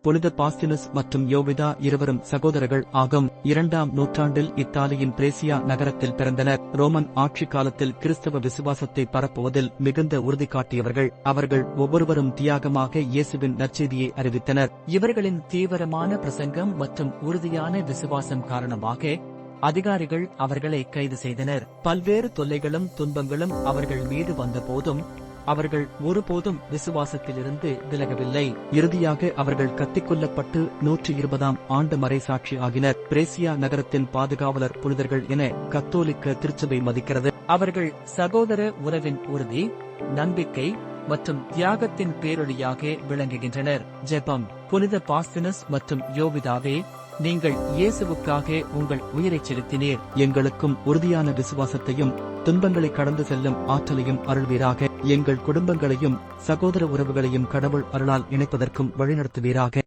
புனித பாஸ்தினுஸ் மற்றும் யோவிதா இருவரும் சகோதரர்கள் ஆகும். 2ஆம் நூற்றாண்டில் இத்தாலியின் பிரேசியா நகரத்தில் பிறந்தனர். ரோமன் ஆட்சி காலத்தில் கிறிஸ்தவ விசுவாசத்தை பரப்புவதில் மிகுந்த உறுதி காட்டியவர்கள். அவர்கள் ஒவ்வொருவரும் தியாகமாக இயேசுவின் நற்செய்தியை அறிவித்தனர். இவர்களின் தீவிரமான பிரசங்கம் மற்றும் உறுதியான விசுவாசம் காரணமாக அதிகாரிகள் அவர்களை கைது செய்தனர். பல்வேறு தொல்லைகளும் துன்பங்களும் அவர்கள் மீது வந்த போதும் அவர்கள் ஒருபோதும் விசுவாசத்திலிருந்து விலகவில்லை. இறுதியாக அவர்கள் கத்திக்கொல்லப்பட்டு 120ஆம் ஆண்டு மறைசாட்சி ஆகினர். பிரேசியா நகரத்தின் பாதுகாவலர் புனிதர்கள் என கத்தோலிக்க திருச்சபை மதிக்கிறது. அவர்கள் சகோதர உறவின் உறுதி, நம்பிக்கை மற்றும் தியாகத்தின் பேரொளியாக விளங்குகின்றனர். ஜெபம். புனித பாஸ்தினுஸ் மற்றும் யோவிதாவே, நீங்கள் இயேசுவுக்காக உங்கள் உயிரைச் செலுத்தினீர். எங்களுக்கும் உறுதியான விசுவாசத்தையும் துன்பங்களை கடந்து செல்லும் ஆற்றலையும் அருள்வீராக. எங்கள் குடும்பங்களையும் சகோதர உறவுகளையும் கடவுள் அருளால் இணைப்பதற்கும் வழிநடத்துவீராக.